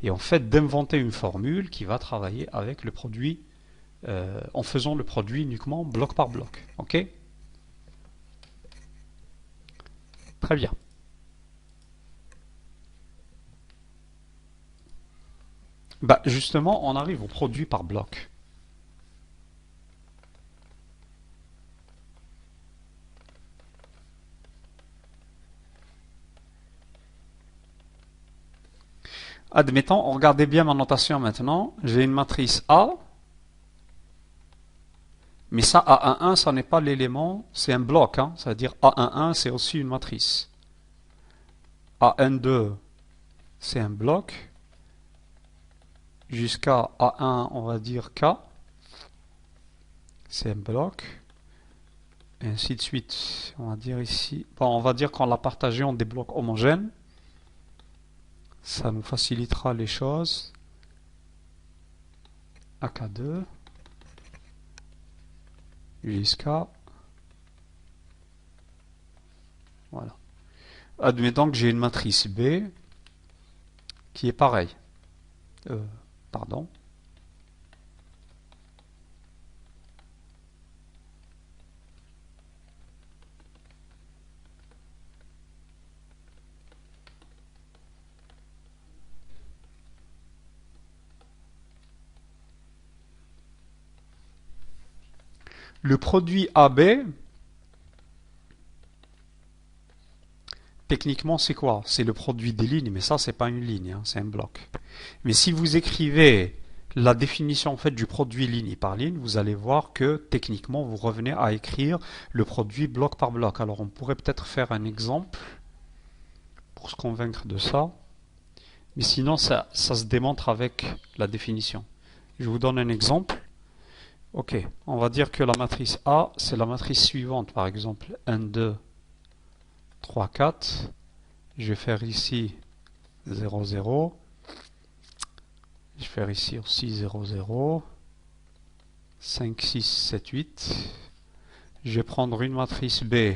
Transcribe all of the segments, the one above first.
et en fait d'inventer une formule qui va travailler avec le produit en faisant le produit uniquement bloc par bloc. Ok? Très bien. Bah justement, on arrive au produit par bloc. Admettons, regardez bien ma notation maintenant. J'ai une matrice A, mais ça, A11, ça n'est pas l'élément, c'est un bloc. Hein, c'est-à-dire A11, c'est aussi une matrice. A12, c'est un bloc. Jusqu'à A1, on va dire K, c'est un bloc. Et ainsi de suite. On va dire ici. Bon, on va dire qu'on l'a partagé en des blocs homogènes. Ça nous facilitera les choses. AK2 jusqu'à voilà. Admettons que j'ai une matrice B qui est pareille. Pardon. Le produit AB, techniquement, c'est quoi? C'est le produit des lignes, mais ça, c'est pas une ligne, hein, c'est un bloc. Mais si vous écrivez la définition en fait du produit ligne par ligne, vous allez voir que techniquement, vous revenez à écrire le produit bloc par bloc. Alors, on pourrait peut-être faire un exemple pour se convaincre de ça. Mais sinon, ça se démontre avec la définition. Je vous donne un exemple. Ok, on va dire que la matrice A, c'est la matrice suivante. Par exemple, 1, 2, 3, 4. Je vais faire ici 0, 0. Je vais faire ici aussi 0, 0. 5, 6, 7, 8. Je vais prendre une matrice B.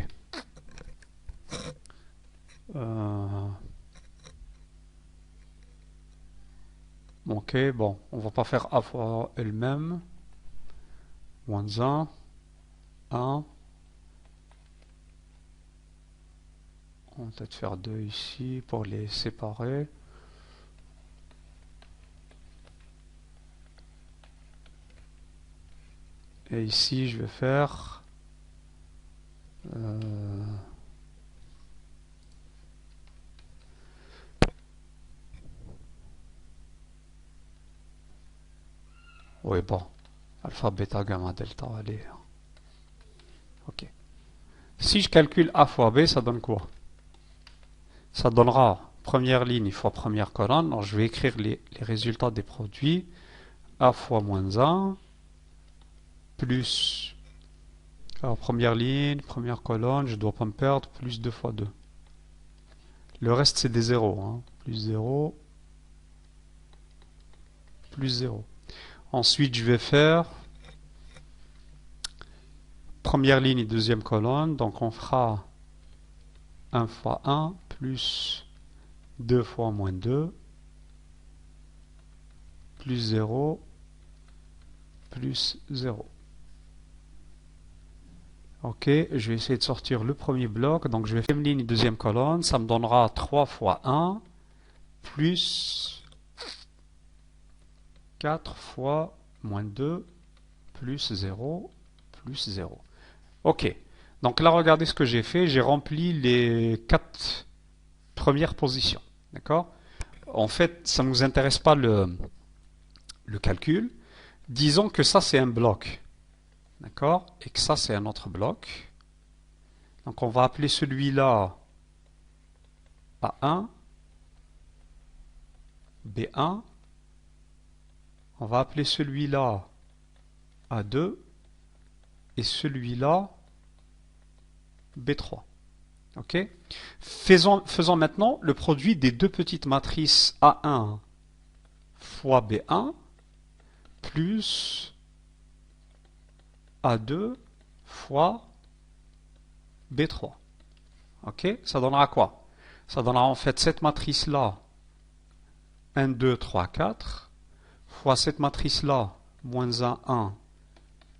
Ok, bon, on va pas faire A fois elle-même. Moins 1, 1. On va peut-être faire 2 ici pour les séparer. Et ici, je vais faire... Oui, bon. Alpha, bêta, gamma, delta, allez. Ok. Si je calcule A fois B, ça donne quoi? Ça donnera première ligne fois première colonne. Alors, je vais écrire les résultats des produits. A fois moins 1 plus... Alors, première ligne, première colonne, je ne dois pas me perdre, plus 2 fois 2. Le reste, c'est des zéros. Hein. Plus 0, plus 0. Ensuite, je vais faire première ligne et deuxième colonne. Donc, on fera 1 fois 1 plus 2 fois moins 2 plus 0 plus 0. Ok, je vais essayer de sortir le premier bloc. Donc, je vais faire une ligne et deuxième colonne. Ça me donnera 3 fois 1 plus 4 fois moins 2 plus 0 plus 0. Ok, donc là, regardez ce que j'ai fait. J'ai rempli les 4 premières positions. D'accord? En fait, ça ne nous intéresse pas le calcul. Disons que ça, c'est un bloc. D'accord? Et que ça, c'est un autre bloc. Donc, on va appeler celui-là A1, B1. On va appeler celui-là A2 et celui-là B3. Ok? Faisons maintenant le produit des deux petites matrices A1 fois B1 plus A2 fois B3. Ok? Ça donnera quoi? Ça donnera en fait cette matrice-là 1, 2, 3, 4, fois cette matrice-là, moins 1, 1,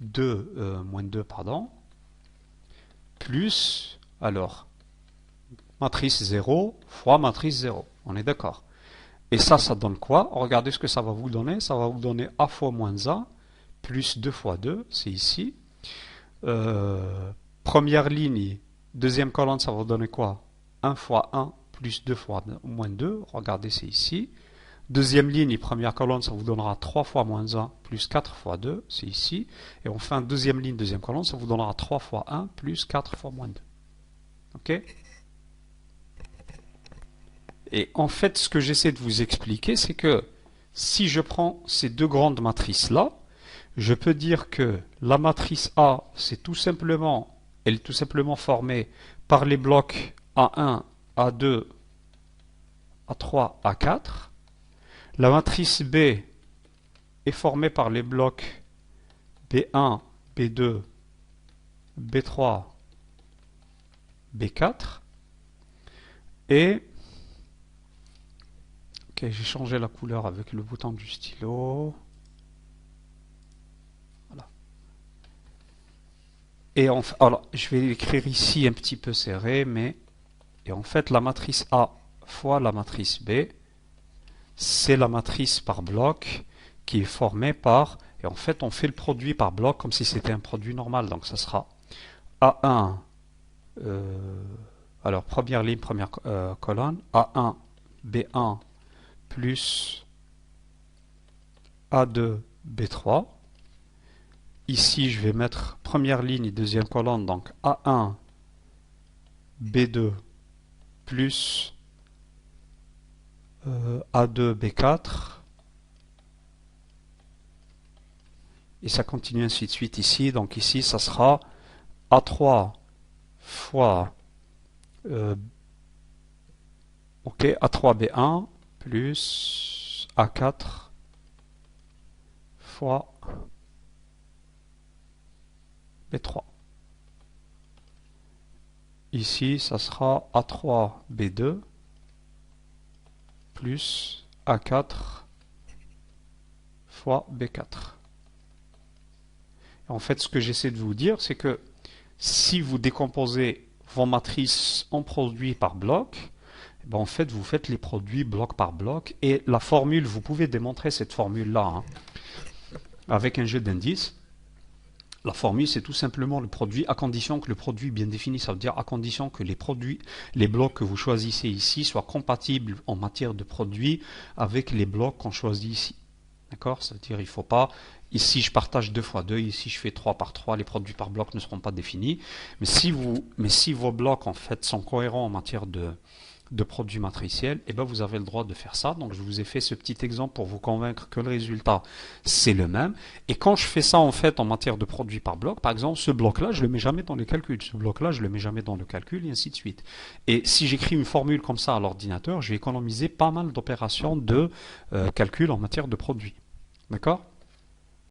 2, moins 2, pardon, plus, alors, matrice 0 fois matrice 0. On est d'accord. Et ça donne quoi? Regardez ce que ça va vous donner. Ça va vous donner A fois moins 1, plus 2 fois 2, c'est ici. Première ligne, deuxième colonne, ça va vous donner quoi? 1 fois 1, plus 2 fois moins 2. Regardez, c'est ici. Deuxième ligne, première colonne, ça vous donnera 3 fois moins 1, plus 4 fois 2, c'est ici. Et enfin, deuxième ligne, deuxième colonne, ça vous donnera 3 fois 1, plus 4 fois moins 2. Ok? Et en fait, ce que j'essaie de vous expliquer, c'est que si je prends ces deux grandes matrices-là, je peux dire que la matrice A, elle est tout simplement formée par les blocs A1, A2, A3, A4. La matrice B est formée par les blocs B1, B2, B3, B4. Et ok, j'ai changé la couleur avec le bouton du stylo. Voilà. Et alors, je vais l'écrire ici un petit peu serré, mais et en fait, la matrice A fois la matrice B, c'est la matrice par bloc qui est formée par, et en fait, on fait le produit par bloc comme si c'était un produit normal. Donc, ça sera A1, alors première ligne, première colonne, A1, B1, plus A2, B3. Ici, je vais mettre première ligne et deuxième colonne, donc A1, B2, plus A2, B4. Et ça continue ainsi de suite ici. Donc ici, ça sera A3 fois A3B1 plus A4 fois B3. Ici, ça sera A3B2 plus A4 fois B4. En fait, ce que j'essaie de vous dire, c'est que si vous décomposez vos matrices en produits par bloc, ben en fait, vous faites les produits bloc par bloc. Et la formule, vous pouvez démontrer cette formule-là avec un jeu d'indices. La formule, c'est tout simplement le produit à condition que le produit bien défini, ça veut dire à condition que les blocs que vous choisissez ici soient compatibles en matière de produit avec les blocs qu'on choisit ici. D'accord? Ça veut dire il ne faut pas, ici je partage 2 fois 2, ici je fais 3 par 3, les produits par bloc ne seront pas définis. Mais si vos blocs en fait sont cohérents en matière de produits matriciels, et ben vous avez le droit de faire ça. Donc je vous ai fait ce petit exemple pour vous convaincre que le résultat c'est le même. Et quand je fais ça en fait en matière de produits par bloc, par exemple ce bloc-là je le mets jamais dans les calculs, ce bloc-là je le mets jamais dans le calcul et ainsi de suite. Et si j'écris une formule comme ça à l'ordinateur, je vais économiser pas mal d'opérations de calcul en matière de produits. D'accord?